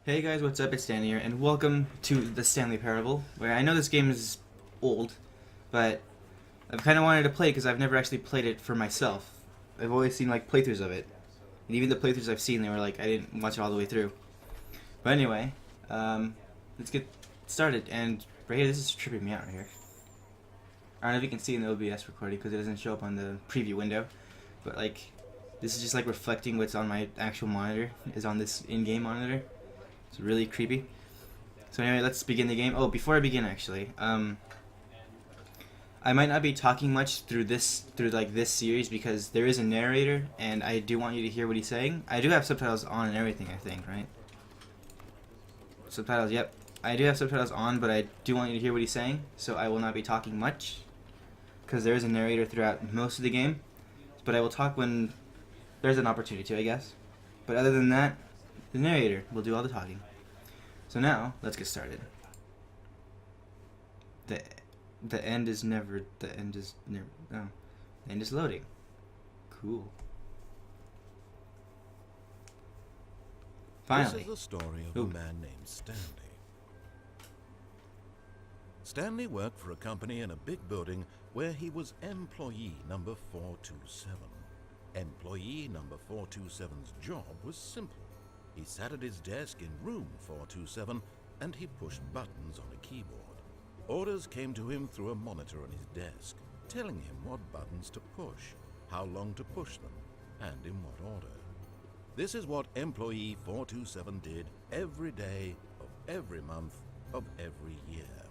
Hey guys, what's up? It's Stanley here, and welcome to the Stanley Parable, where I know this game is old, but I've kind of wanted to play because I've never actually played it for myself. I've always seen like playthroughs of it, and even the playthroughs I've seen, they were like I didn't watch it all the way through. But anyway, let's get started. And right here, this is tripping me out right here. I don't know if you can see in the OBS recording because it doesn't show up on the preview window, but like this is just like reflecting what's on my actual monitor is on this in-game monitor. It's really creepy. So anyway, let's begin the game. Oh, before I begin, actually, I might not be talking much through this series because there is a narrator, and I do want you to hear what he's saying. I do have subtitles on and everything, I think, right? Subtitles, yep. I do have subtitles on, but I do want you to hear what he's saying, so I will not be talking much because there is a narrator throughout most of the game. But I will talk when there's an opportunity to, I guess. But other than that, the narrator will do all the talking. So now, let's get started. The end is never, the end is never, no. The end is loading. Cool. Finally. This is the story of a man named Stanley. Stanley worked for a company in a big building where he was employee number 427. Employee number 427's job was simple. He sat at his desk in room 427 and he pushed buttons on a keyboard. Orders came to him through a monitor on his desk, telling him what buttons to push, how long to push them, and in what order. This is what employee 427 did every day of every month of every year.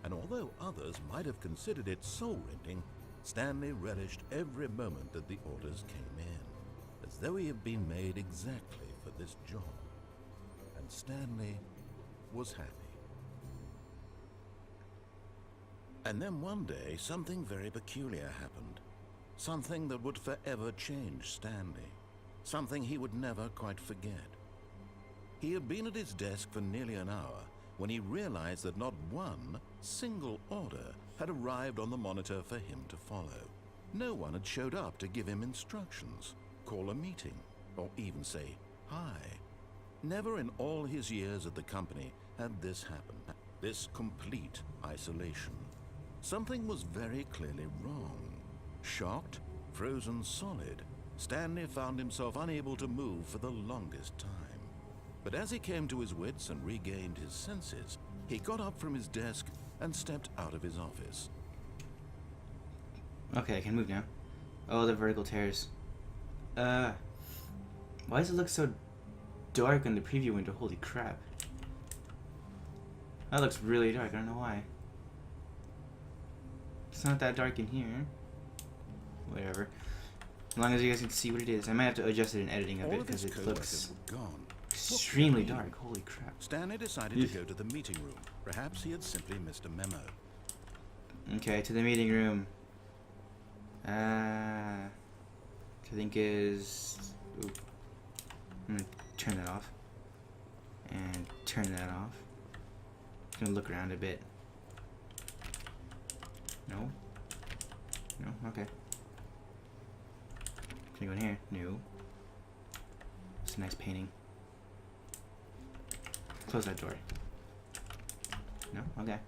And although others might have considered it soul-rending, Stanley relished every moment that the orders came in, as though he had been made exactly for this job. And Stanley was happy. And then one day, something very peculiar happened. Something that would forever change Stanley. Something he would never quite forget. He had been at his desk for nearly an hour when he realized that not one single order had arrived on the monitor for him to follow. No one had showed up to give him instructions, call a meeting, or even say hi. Never in all his years at the company had this happened. This complete isolation. Something was very clearly wrong. Shocked, frozen solid, Stanley found himself unable to move for the longest time. But as he came to his wits and regained his senses, he got up from his desk and stepped out of his office. Okay, I can move now. Oh, the vertical tears. Why does it look so dark in the preview window? Holy crap. That looks really dark. I don't know why. It's not that dark in here. Whatever. As long as you guys can see what it is. I might have to adjust it in editing a bit because it looks extremely dark. Holy crap. Stanley decided to go to the meeting room. Perhaps he had simply missed a memo. Okay, to the meeting room. Which I think is... Ooh. I'm gonna turn that off. And turn that off. I'm gonna look around a bit. No? No? Okay. Can I go in here? No. It's a nice painting. Close that door. No? Okay.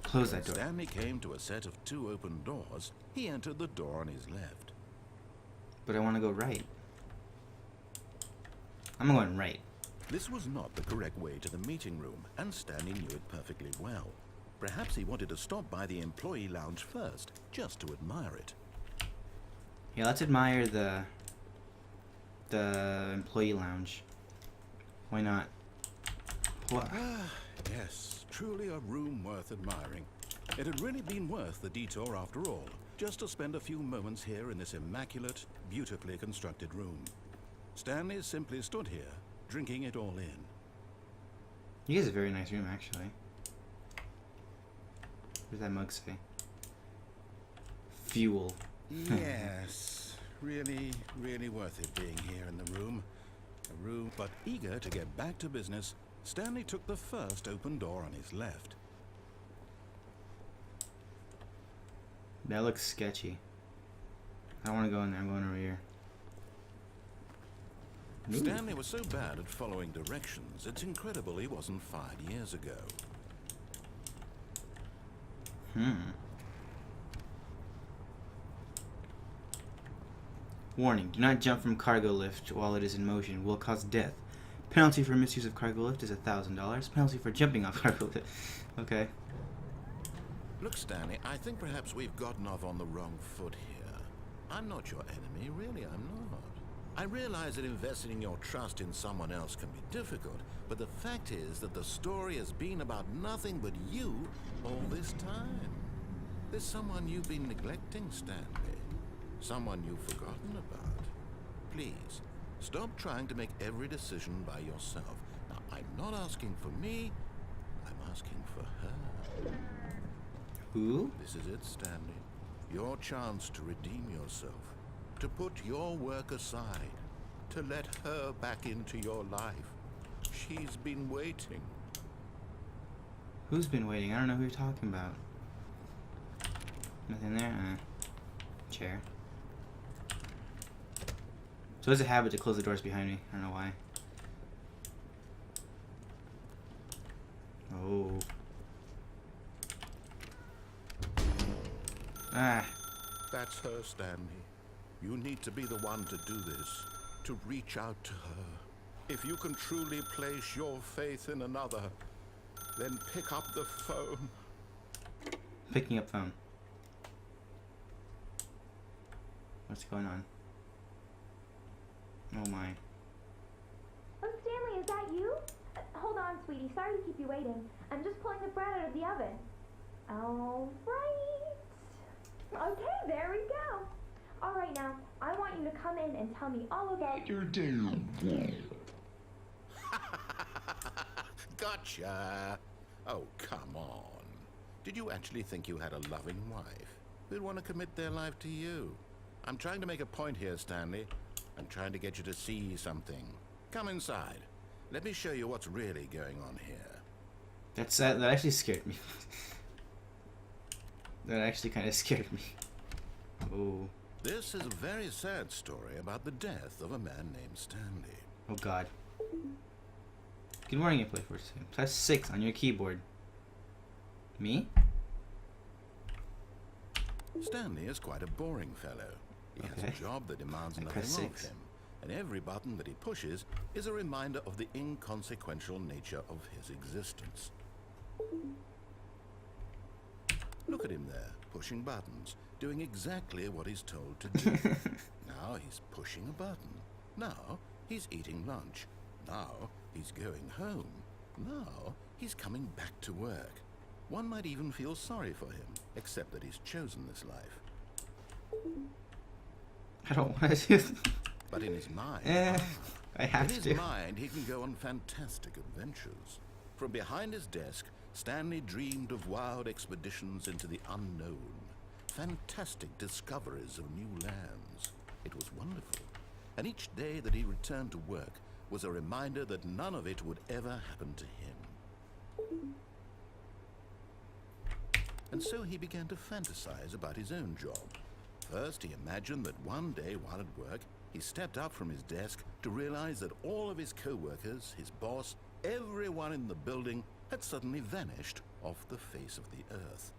Close that door. Stanley came to a set of two open doors. He entered the door on his left. But I want to go right. I'm going right. This was not the correct way to the meeting room, and Stanley knew it perfectly well. Perhaps he wanted to stop by the employee lounge first, just to admire it. Yeah, let's admire the employee lounge. Why not? Yes, truly a room worth admiring. It had really been worth the detour after all, just to spend a few moments here in this immaculate, beautifully constructed room. Stanley simply stood here, drinking it all in. You guys have a very nice room, actually. What does that mug say? Fuel. Yes, really, really worth it being here in the room. A room, but eager to get back to business, Stanley took the first open door on his left. That looks sketchy. I don't want to go in there. I'm going over here. Ooh. Stanley was so bad at following directions, it's incredible he wasn't fired years ago. Warning, do not jump from cargo lift while it is in motion. Will cause death. Penalty for misuse of cargo lift is $1,000. Penalty for jumping off cargo lift. Okay. Look, Stanley, I think perhaps we've gotten off on the wrong foot here. I'm not your enemy, really, I'm not. I realize that investing your trust in someone else can be difficult, but the fact is that the story has been about nothing but you all this time. There's someone you've been neglecting, Stanley. Someone you've forgotten about. Please, stop trying to make every decision by yourself. Now, I'm not asking for me, I'm asking for her. Who? This is it, Stanley. Your chance to redeem yourself. To put your work aside. To let her back into your life. She's been waiting. Who's been waiting? I don't know who you're talking about. Nothing there? Chair. So it's a habit to close the doors behind me. I don't know why. Oh. Ah. That's her, Stanley. You need to be the one to do this. To reach out to her. If you can truly place your faith in another, then pick up the phone. Picking up phone. What's going on? Oh my. Oh, Stanley, is that you? Hold on, sweetie. Sorry to keep you waiting. I'm just pulling the bread out of the oven. All right. Okay, there we go. All right, now, I want you to come in and tell me all about your day. Gotcha. Oh, come on. Did you actually think you had a loving wife who'd want to commit their life to you? I'm trying to make a point here, Stanley. I'm trying to get you to see something. Come inside. Let me show you what's really going on here. That actually scared me. That actually kind of scared me. Oh. This is a very sad story about the death of a man named Stanley. Oh God. Good morning, you play first. Press 6 on your keyboard. Me? Stanley is quite a boring fellow. He has a job that demands nothing of him, and every button that he pushes is a reminder of the inconsequential nature of his existence. Look at him there, pushing buttons, doing exactly what he's told to do. Now he's pushing a button. Now he's eating lunch. Now he's going home. Now he's coming back to work. One might even feel sorry for him, except that he's chosen this life. I don't want to do this. But in his mind, I have in his to. mind, he can go on fantastic adventures. From behind his desk, Stanley dreamed of wild expeditions into the unknown, fantastic discoveries of new lands. It was wonderful, and each day that he returned to work was a reminder that none of it would ever happen to him. And so he began to fantasize about his own job. First, he imagined that one day while at work, he stepped up from his desk to realize that all of his co-workers, his boss, everyone in the building had suddenly vanished off the face of the earth.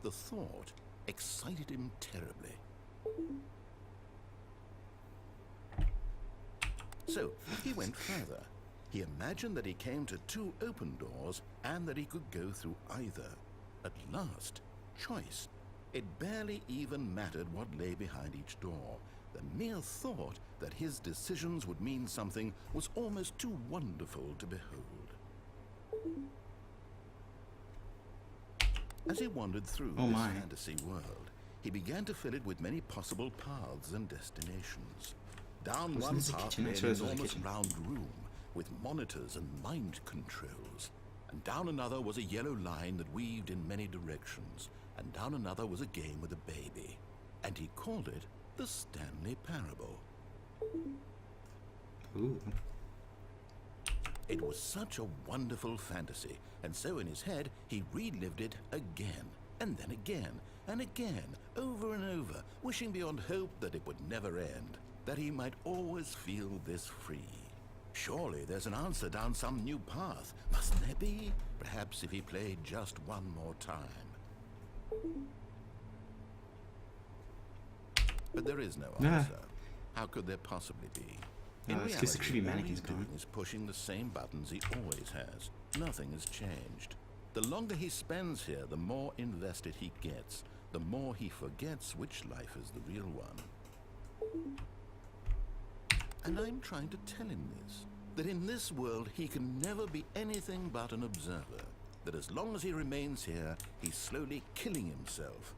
The thought excited him terribly. So he went further. He imagined that he came to 2 open doors and that he could go through either. At last, choice. It barely even mattered what lay behind each door. The mere thought that his decisions would mean something was almost too wonderful to behold. As he wandered through this fantasy world, he began to fill it with many possible paths and destinations. Down one path lay an enormous round room with monitors and mind controls. And down another was a yellow line that weaved in many directions. And down another was a game with a baby. And he called it the Stanley Parable. Ooh. It was such a wonderful fantasy, and so in his head he relived it again, and then again, and again, over and over, wishing beyond hope that it would never end, that he might always feel this free. Surely there's an answer down some new path. Mustn't there be? Perhaps if he played just one more time. But there is no answer. How could there possibly be? In it's just the creepy all mannequin's he's doing gone. is pushing the same buttons he always has. Nothing has changed. The longer he spends here, the more invested he gets. The more he forgets which life is the real one. And I'm trying to tell him this. That in this world he can never be anything but an observer. That as long as he remains here, he's slowly killing himself.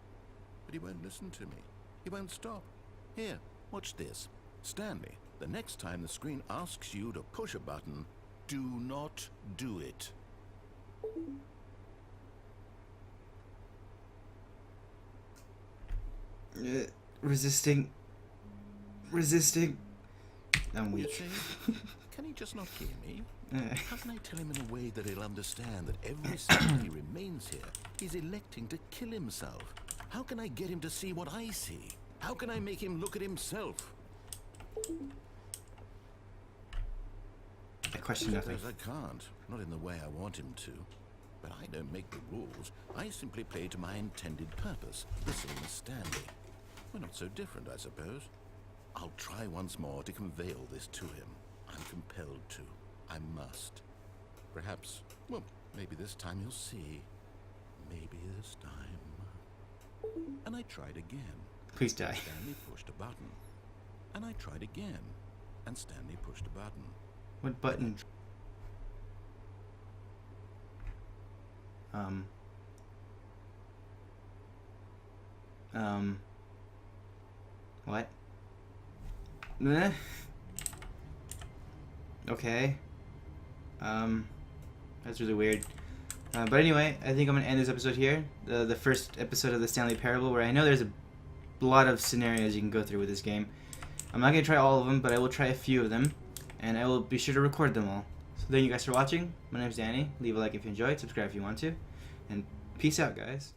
But he won't listen to me. He won't stop. Here, watch this. Stanley, the next time the screen asks you to push a button, do not do it. Resisting. I'm You weak. see? Can he just not hear me? How can I tell him in a way that he'll understand that every second he remains here, he's electing to kill himself? How can I get him to see what I see? How can I make him look at himself? I question nothing. Suppose I can't, not in the way I want him to. But I don't make the rules. I simply play to my intended purpose, the same as Stanley. We're not so different, I suppose. I'll try once more to convey all this to him. I'm compelled to. I must. Perhaps, well, maybe this time he'll see. Maybe this time. And I tried again. Please die. Stanley pushed a button. And I tried again. And Stanley pushed a button. What button? What? Meh. Okay. That's really weird. But anyway, I think I'm gonna end this episode here. The first episode of the Stanley Parable, where I know there's a lot of scenarios you can go through with this game. I'm not gonna try all of them, but I will try a few of them, and I will be sure to record them all. So thank you guys for watching. My name's Danny. Leave a like if you enjoyed, subscribe if you want to, and peace out, guys.